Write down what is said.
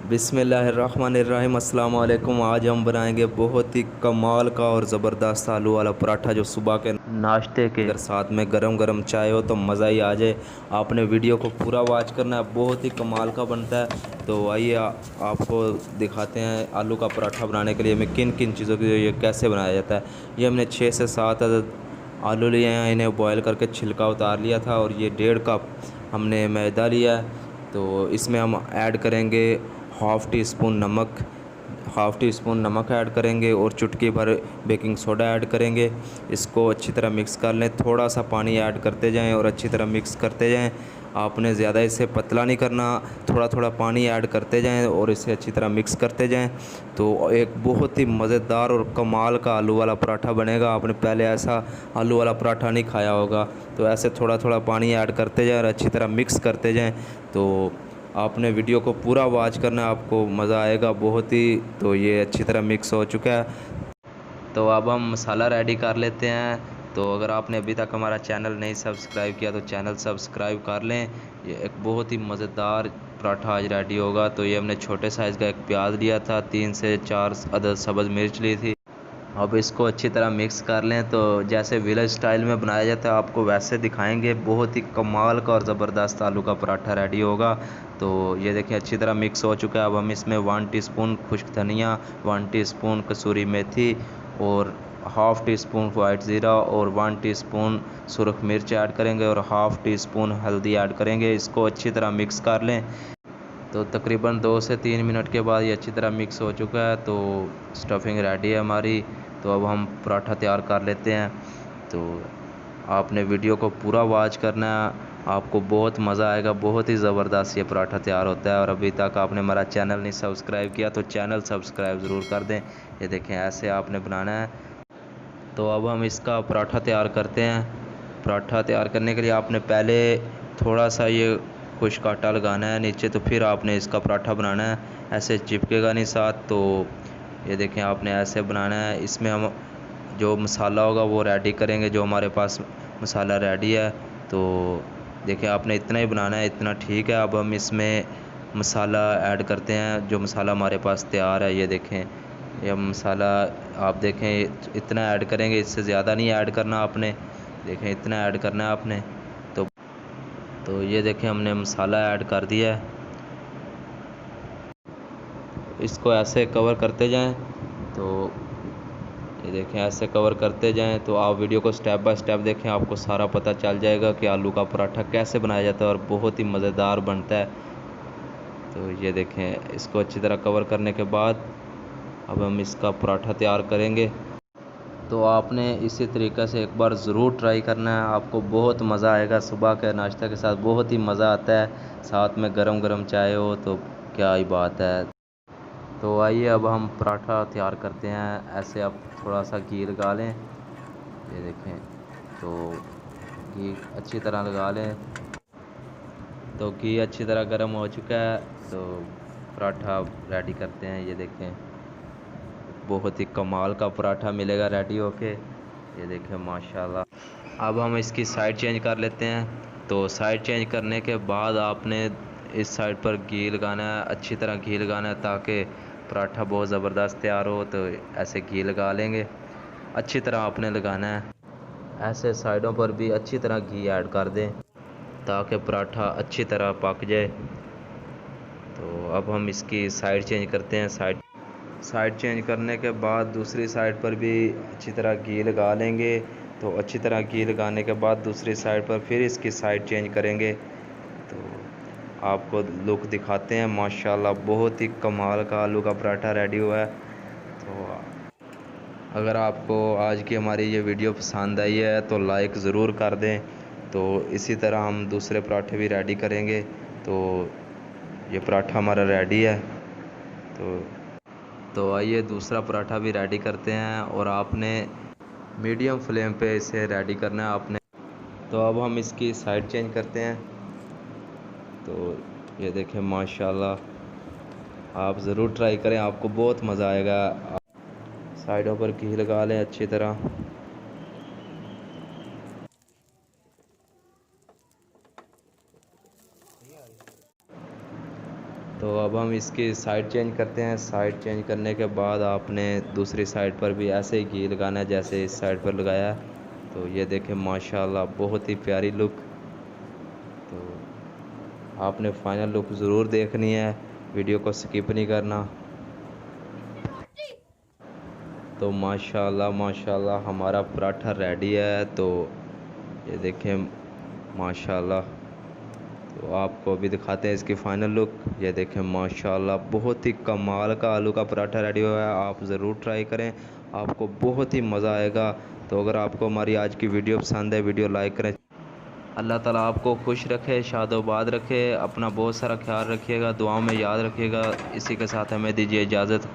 बिस्मिल्लाहिर्रहमानिर्रहीम। अस्सलाम वालेकुम। आज हम बनाएंगे बहुत ही कमाल का और ज़बरदस्त आलू वाला पराठा, जो सुबह के नाश्ते के अगर साथ में गरम गरम चाय हो तो मज़ा ही आ जाए। आपने वीडियो को पूरा वॉच करना है, बहुत ही कमाल का बनता है। तो आइए आपको दिखाते हैं आलू का पराठा बनाने के लिए हमें किन किन चीज़ों की ये कैसे बनाया जाता है। ये हमने 6 से 7 अदद आलू लिए हैं, इन्हें बॉयल करके छिलका उतार लिया था। और ये 1.5 कप हमने मैदा लिया है। तो इसमें हम ऐड करेंगे हाफ़ टी स्पून नमक ऐड करेंगे और चुटकी भर बेकिंग सोडा ऐड करेंगे। इसको अच्छी तरह मिक्स कर लें, थोड़ा सा पानी ऐड करते जाएं और अच्छी तरह मिक्स करते जाएं। आपने ज़्यादा इसे पतला नहीं करना, थोड़ा थोड़ा पानी ऐड करते जाएं और इसे अच्छी तरह मिक्स करते जाएं। तो एक बहुत ही मज़ेदार और कमाल का आलू वाला पराठा बनेगा। आपने पहले ऐसा आलू वाला पराठा नहीं खाया होगा। तो ऐसे थोड़ा थोड़ा पानी ऐड करते जाएं और अच्छी तरह मिक्स करते जाएं। तो आपने वीडियो को पूरा वॉच करना है, आपको मज़ा आएगा बहुत ही। तो ये अच्छी तरह मिक्स हो चुका है। तो अब हम मसाला रेडी कर लेते हैं। तो अगर आपने अभी तक हमारा चैनल नहीं सब्सक्राइब किया तो चैनल सब्सक्राइब कर लें। ये एक बहुत ही मज़ेदार पराठा आज रेडी होगा। तो ये हमने छोटे साइज़ का एक प्याज लिया था, 3 से 4 अदद सब्ज़ मिर्च ली थी। अब इसको अच्छी तरह मिक्स कर लें। तो जैसे विलेज स्टाइल में बनाया जाता है आपको वैसे दिखाएंगे। बहुत ही कमाल का और ज़बरदस्त आलू का पराठा रेडी होगा। तो ये देखिए अच्छी तरह मिक्स हो चुका है। अब हम इसमें 1 टीस्पून खुश्क धनिया, 1 टीस्पून कसूरी मेथी और हाफ़ टी स्पून वाइट ज़ीरा और 1 टीस्पून सुरख मिर्च ऐड करेंगे और हाफ़ टी स्पून हल्दी ऐड करेंगे। इसको अच्छी तरह मिक्स कर लें। तो तकरीबन 2 से 3 मिनट के बाद ये अच्छी तरह मिक्स हो चुका है। तो स्टफिंग रेडी है हमारी। तो अब हम पराठा तैयार कर लेते हैं। तो आपने वीडियो को पूरा वॉच करना है, आपको बहुत मज़ा आएगा। बहुत ही ज़बरदस्त ये पराठा तैयार होता है। और अभी तक आपने हमारा चैनल नहीं सब्सक्राइब किया तो चैनल सब्सक्राइब ज़रूर कर दें। ये देखें ऐसे आपने बनाना है। तो अब हम इसका पराठा तैयार करते हैं। पराठा तैयार करने के लिए आपने पहले थोड़ा सा ये खुश्क आटा लगाना है नीचे, तो फिर आपने इसका पराठा बनाना है। ऐसे चिपकेगा नहीं साथ। तो ये देखें आपने ऐसे बनाना है। इसमें हम जो मसाला होगा वो रेडी करेंगे। जो हमारे पास मसाला रेडी है, तो देखिए आपने इतना ही बनाना है, इतना ठीक है। अब हम इसमें मसाला ऐड करते हैं। जो मसाला हमारे पास तैयार है, ये देखें ये मसाला आप देखें इतना ऐड करेंगे, इससे ज़्यादा नहीं ऐड करना आपने। देखें इतना ऐड करना है आपने। तो ये देखें हमने मसाला ऐड कर दिया है। इसको ऐसे कवर करते जाएं। तो ये देखें ऐसे कवर करते जाएं। तो आप वीडियो को स्टेप बाय स्टेप देखें, आपको सारा पता चल जाएगा कि आलू का पराठा कैसे बनाया जाता है और बहुत ही मज़ेदार बनता है। तो ये देखें इसको अच्छी तरह कवर करने के बाद अब हम इसका पराठा तैयार करेंगे। तो आपने इसी तरीक़े से एक बार ज़रूर ट्राई करना है, आपको बहुत मज़ा आएगा। सुबह के नाश्ते के साथ बहुत ही मज़ा आता है, साथ में गरम गरम चाय हो तो क्या ही बात है। तो आइए अब हम पराठा तैयार करते हैं। ऐसे आप थोड़ा सा घी लगा लें। ये देखें तो घी अच्छी तरह लगा लें। तो घी अच्छी तरह गर्म हो चुका है। तो पराठा रेडी करते हैं। ये देखें बहुत ही कमाल का पराठा मिलेगा रेडी होके। ये देखें माशाल्लाह। अब हम इसकी साइड चेंज कर लेते हैं। तो साइड चेंज करने के बाद आपने इस साइड पर घी लगाना है, अच्छी तरह घी लगाना है ताकि पराठा बहुत ज़बरदस्त तैयार हो। तो ऐसे घी लगा लेंगे, अच्छी तरह आपने लगाना है। ऐसे साइडों पर भी अच्छी तरह घी ऐड कर दें ताकि पराठा अच्छी तरह पक जाए। तो अब हम इसकी साइड चेंज करते हैं। साइड चेंज करने के बाद दूसरी साइड पर भी अच्छी तरह घी लगा लेंगे। तो अच्छी तरह घी लगाने के बाद दूसरी साइड पर फिर इसकी साइड चेंज करेंगे। तो आपको लुक दिखाते हैं। माशाल्लाह बहुत ही कमाल का आलू का पराठा रेडी हुआ है। तो अगर आपको आज की हमारी ये वीडियो पसंद आई है तो लाइक ज़रूर कर दें। तो इसी तरह हम दूसरे पराठे भी रेडी करेंगे। तो ये पराठा हमारा रेडी है। तो आइए दूसरा पराठा भी रेडी करते हैं। और आपने मीडियम फ्लेम पे इसे रेडी करना है आपने। तो अब हम इसकी साइड चेंज करते हैं। तो ये देखें माशाल्लाह, आप ज़रूर ट्राई करें, आपको बहुत मज़ा आएगा। साइडों पर घी लगा लें अच्छी तरह। तो तो अब हम इसकी साइड चेंज करते हैं। साइड चेंज करने के बाद आपने दूसरी साइड पर भी ऐसे ही घी लगाना है जैसे इस साइड पर लगाया है। तो ये देखें माशाल्लाह बहुत ही प्यारी लुक। तो आपने फाइनल लुक ज़रूर देखनी है, वीडियो को स्किप नहीं करना। तो माशाल्लाह माशाल्लाह हमारा पराठा रेडी है। तो ये देखें माशाल्लाह। तो आपको अभी दिखाते हैं इसकी फ़ाइनल लुक। ये देखें माशाल्लाह बहुत ही कमाल का आलू का पराठा रेडी हुआ है। आप ज़रूर ट्राई करें, आपको बहुत ही मज़ा आएगा। तो अगर आपको हमारी आज की वीडियो पसंद है, वीडियो लाइक करें। अल्लाह ताला आपको खुश रखे, शादोबाद रखे, अपना बहुत सारा ख्याल रखिएगा, दुआओं में याद रखिएगा। इसी के साथ हमें दीजिए इजाज़त।